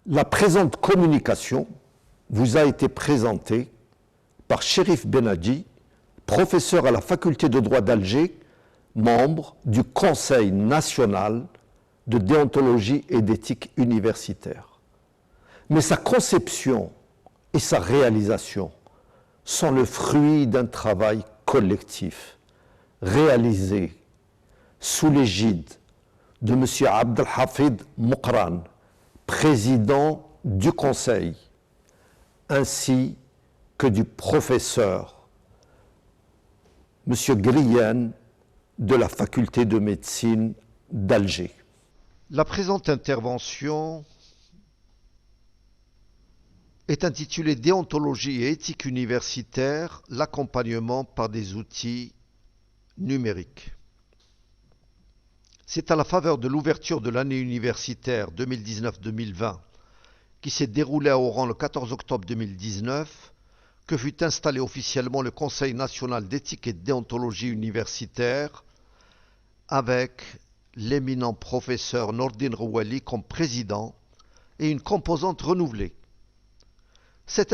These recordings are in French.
La présente communication vous a été présentée par Cherif Benadji, professeur à la faculté de droit d'Alger, membre du Conseil national de déontologie et d'éthique universitaire. Mais sa conception et sa réalisation sont le fruit d'un travail collectif réalisé sous l'égide de M. Abdelhafid Moukran, président du Conseil, ainsi que du professeur M. Grienne de la faculté de médecine d'Alger. La présente intervention est intitulée Déontologie et éthique universitaire, l'accompagnement par des outils numériques. C'est à la faveur de l'ouverture de l'année universitaire 2019-2020 qui s'est déroulée à Oran le 14 octobre 2019 que fut installé officiellement le Conseil national d'éthique et de déontologie universitaire avec l'éminent professeur Nordine Rouali comme président et une composante renouvelée. Cet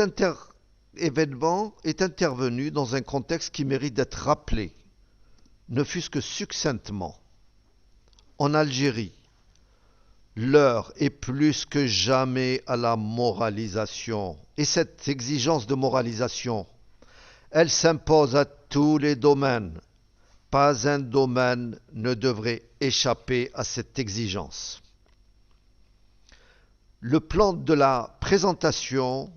événement est intervenu dans un contexte qui mérite d'être rappelé, ne fût-ce que succinctement. En Algérie, l'heure est plus que jamais à la moralisation. Et cette exigence de moralisation, elle s'impose à tous les domaines. Pas un domaine ne devrait échapper à cette exigence. Le plan de la présentation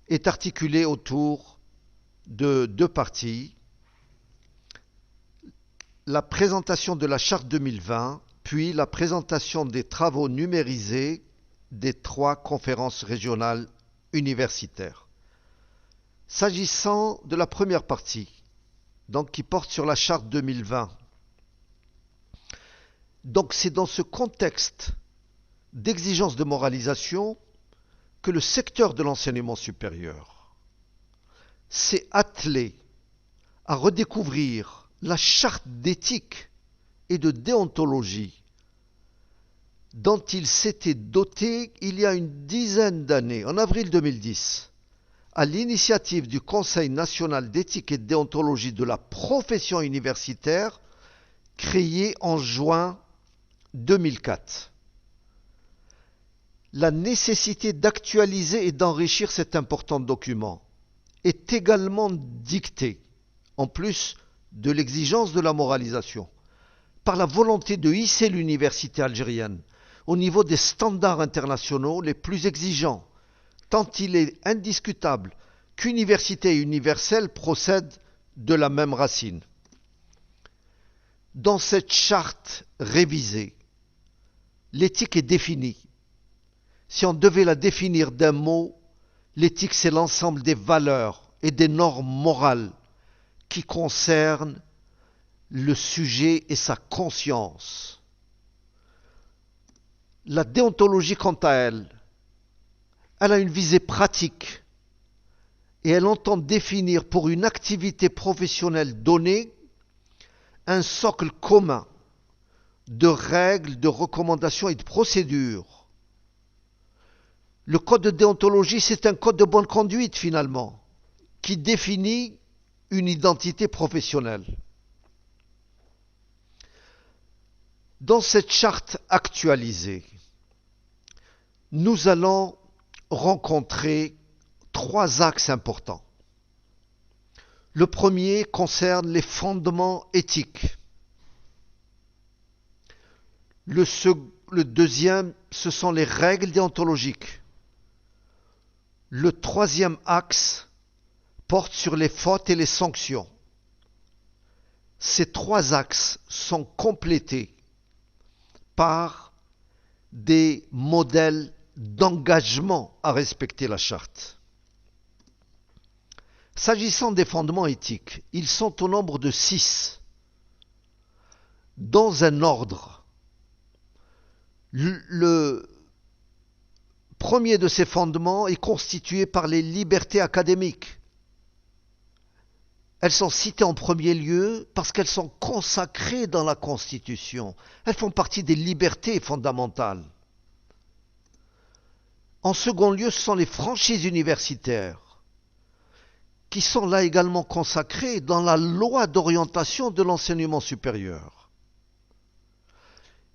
est articulé autour de deux parties. La présentation de la charte 2020, puis la présentation des travaux numérisés des 3 conférences régionales universitaires. S'agissant de la première partie, donc qui porte sur la charte 2020, donc c'est dans ce contexte d'exigence de moralisation que le secteur de l'enseignement supérieur s'est attelé à redécouvrir la charte d'éthique et de déontologie dont il s'était doté il y a une dizaine d'années, en avril 2010, à l'initiative du Conseil national d'éthique et de déontologie de la profession universitaire, créé en juin 2004. La nécessité d'actualiser et d'enrichir cet important document est également dictée, en plus de l'exigence de la moralisation, par la volonté de hisser l'université algérienne au niveau des standards internationaux les plus exigeants, tant il est indiscutable qu'université et universelle procèdent de la même racine. Dans cette charte révisée, l'éthique est définie. Si on devait la définir d'un mot, l'éthique c'est l'ensemble des valeurs et des normes morales qui concernent le sujet et sa conscience. La déontologie, quant à elle a une visée pratique et elle entend définir pour une activité professionnelle donnée un socle commun de règles, de recommandations et de procédures. Le code de déontologie, c'est un code de bonne conduite finalement, qui définit une identité professionnelle. Dans cette charte actualisée, nous allons rencontrer 3 axes importants. Le premier concerne les fondements éthiques. Le deuxième, ce sont les règles déontologiques. Le troisième axe porte sur les fautes et les sanctions. Ces 3 axes sont complétés par des modèles d'engagement à respecter la charte. S'agissant des fondements éthiques, ils sont au nombre de 6, dans un ordre. Le premier de ces fondements est constitué par les libertés académiques. Elles sont citées en premier lieu parce qu'elles sont consacrées dans la Constitution. Elles font partie des libertés fondamentales. En second lieu, ce sont les franchises universitaires qui sont là également consacrées dans la loi d'orientation de l'enseignement supérieur.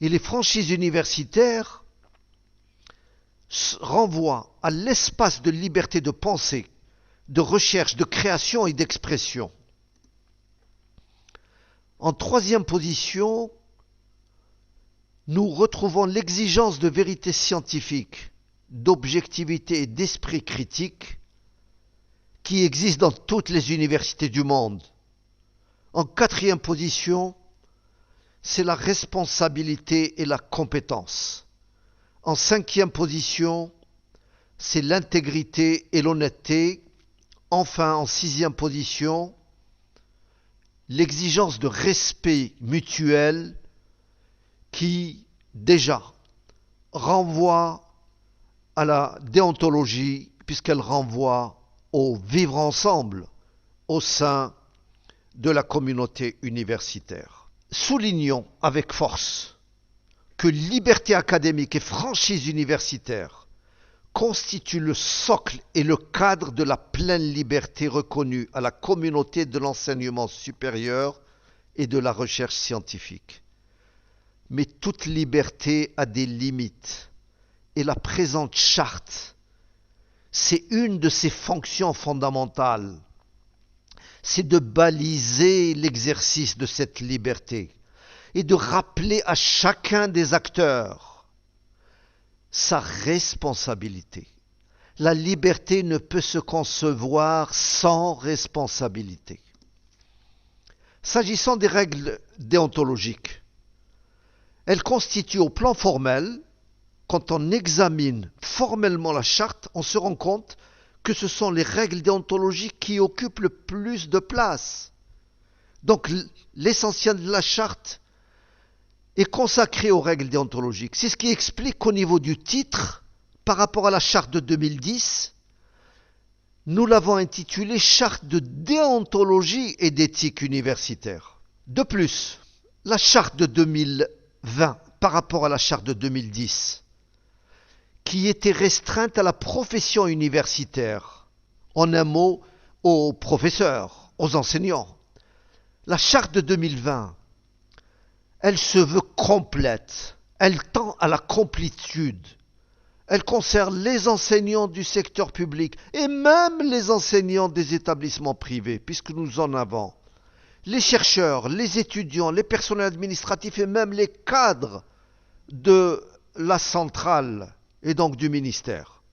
Et les franchises universitaires renvoient à l'espace de liberté de pensée, de recherche, de création et d'expression. En troisième position, nous retrouvons l'exigence de vérité scientifique, d'objectivité et d'esprit critique qui existe dans toutes les universités du monde. En quatrième position, c'est la responsabilité et la compétence. En cinquième position, c'est l'intégrité et l'honnêteté. Enfin, en sixième position, l'exigence de respect mutuel qui, déjà, renvoie à la déontologie, puisqu'elle renvoie au vivre ensemble au sein de la communauté universitaire. Soulignons avec force que liberté académique et franchise universitaire constituent le socle et le cadre de la pleine liberté reconnue à la communauté de l'enseignement supérieur et de la recherche scientifique. Mais toute liberté a des limites, et la présente charte, c'est une de ses fonctions fondamentales, c'est de baliser l'exercice de cette liberté et de rappeler à chacun des acteurs sa responsabilité. La liberté ne peut se concevoir sans responsabilité. S'agissant des règles déontologiques, elles constituent au plan formel, quand on examine formellement la charte, on se rend compte que ce sont les règles déontologiques qui occupent le plus de place. Donc l'essentiel de la charte est consacré aux règles déontologiques. C'est ce qui explique qu'au niveau du titre, par rapport à la charte de 2010, nous l'avons intitulée Charte de déontologie et d'éthique universitaire. De plus, la charte de 2020 par rapport à la charte de 2010, qui était restreinte à la profession universitaire, en un mot, aux professeurs, aux enseignants. La charte de 2020, elle se veut complète, elle tend à la complétude. Elle concerne les enseignants du secteur public et même les enseignants des établissements privés, puisque nous en avons. Les chercheurs, les étudiants, les personnels administratifs et même les cadres de la centrale et donc du ministère.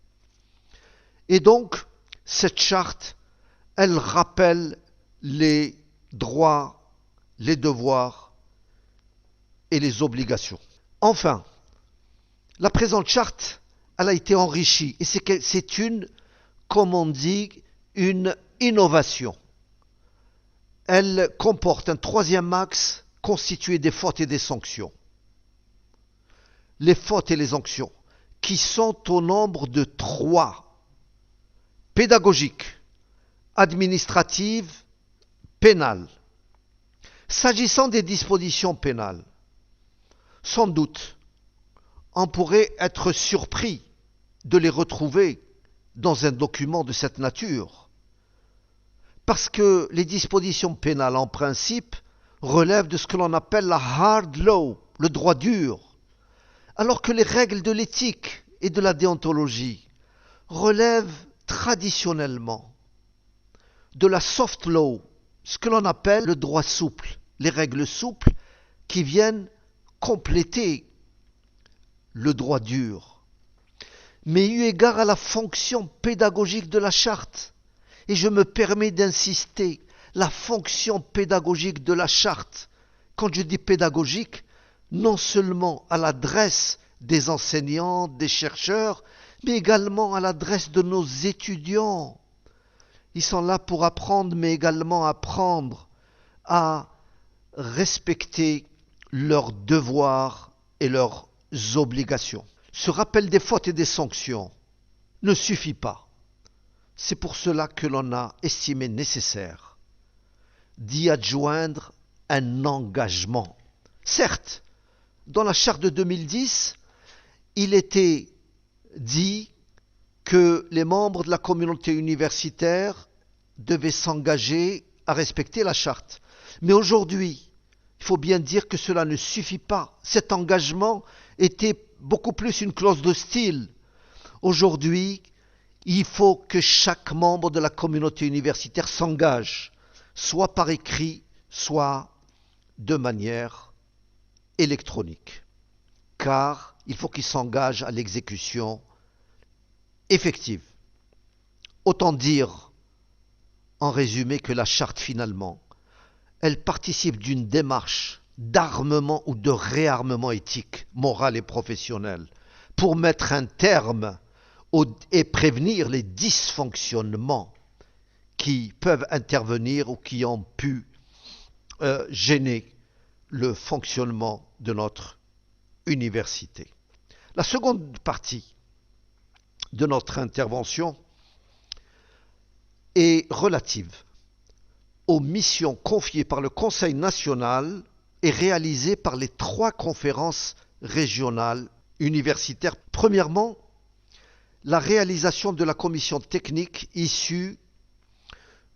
Et donc, cette charte, elle rappelle les droits, les devoirs et les obligations. Enfin, la présente charte, elle a été enrichie et c'est une, comme on dit, une innovation. Elle comporte un troisième axe constitué des fautes et des sanctions. Les fautes et les sanctions, qui sont au nombre de 3. Pédagogiques, administratives, pénales. S'agissant des dispositions pénales, sans doute, on pourrait être surpris de les retrouver dans un document de cette nature. Parce que les dispositions pénales, en principe, relèvent de ce que l'on appelle la hard law, le droit dur, alors que les règles de l'éthique et de la déontologie relèvent traditionnellement de la soft law, ce que l'on appelle le droit souple, les règles souples qui viennent compléter le droit dur. Mais eu égard à la fonction pédagogique de la charte, et je me permets d'insister, la fonction pédagogique de la charte, quand je dis pédagogique, non seulement à l'adresse des enseignants, des chercheurs, mais également à l'adresse de nos étudiants. Ils sont là pour apprendre, mais également apprendre à respecter leurs devoirs et leurs obligations. Ce rappel des fautes et des sanctions ne suffit pas. C'est pour cela que l'on a estimé nécessaire d'y adjoindre un engagement. Certes, dans la charte de 2010, il était dit que les membres de la communauté universitaire devaient s'engager à respecter la charte. Mais aujourd'hui, il faut bien dire que cela ne suffit pas. Cet engagement était beaucoup plus une clause de style. Aujourd'hui, il faut que chaque membre de la communauté universitaire s'engage, soit par écrit, soit de manière électronique. Car il faut qu'il s'engage à l'exécution effective. Autant dire, en résumé, que la charte, finalement, elle participe d'une démarche d'armement ou de réarmement éthique, moral et professionnel, pour mettre un terme et prévenir les dysfonctionnements qui peuvent intervenir ou qui ont pu gêner le fonctionnement de notre université. La seconde partie de notre intervention est relative aux missions confiées par le Conseil national et réalisées par les 3 conférences régionales universitaires. Premièrement, la réalisation de la commission technique issue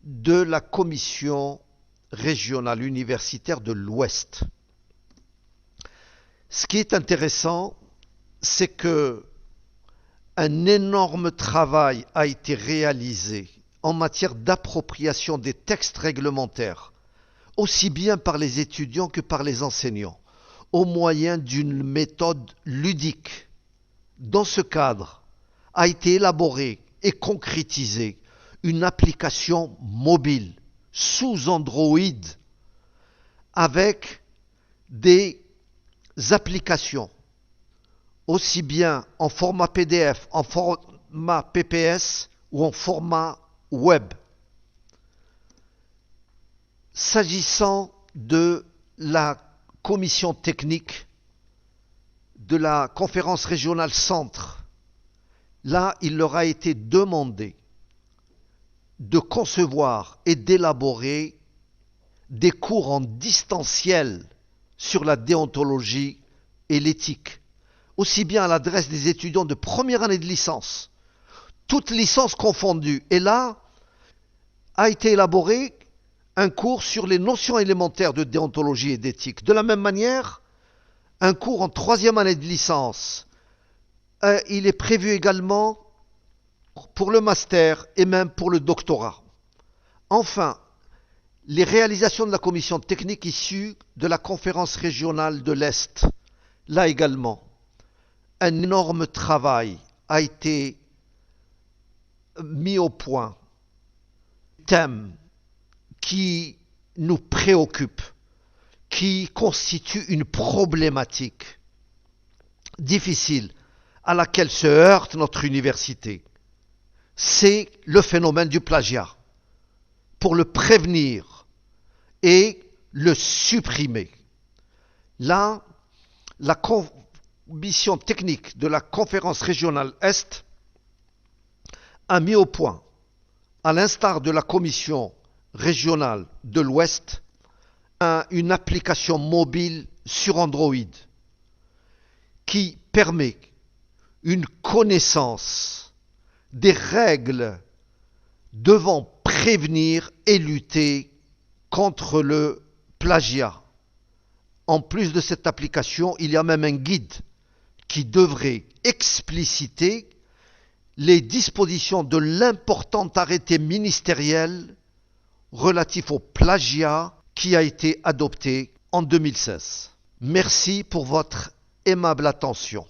de la commission régionale universitaire de l'Ouest. Ce qui est intéressant, c'est que un énorme travail a été réalisé en matière d'appropriation des textes réglementaires, aussi bien par les étudiants que par les enseignants, au moyen d'une méthode ludique. Dans ce cadre, a été élaborée et concrétisée une application mobile sous Android avec des applications aussi bien en format PDF, en format PPS ou en format web. S'agissant de la commission technique de la conférence régionale Centre, là, il leur a été demandé de concevoir et d'élaborer des cours en distanciel sur la déontologie et l'éthique, aussi bien à l'adresse des étudiants de première année de licence, toutes licences confondues. Et là, a été élaboré un cours sur les notions élémentaires de déontologie et d'éthique. De la même manière, un cours en 3e année de licence. Il est prévu également pour le master et même pour le doctorat. Enfin, les réalisations de la commission technique issue de la conférence régionale de l'Est. Là également, un énorme travail a été mis au point. Thème qui nous préoccupe, qui constitue une problématique difficile à laquelle se heurte notre université. C'est le phénomène du plagiat. Pour le prévenir et le supprimer. Là, la commission technique de la conférence régionale Est a mis au point, à l'instar de la commission régionale de l'Ouest, une application mobile sur Android qui permet une connaissance des règles devant prévenir et lutter contre le plagiat. En plus de cette application, il y a même un guide qui devrait expliciter les dispositions de l'important arrêté ministériel relatif au plagiat qui a été adopté en 2016. Merci pour votre aimable attention.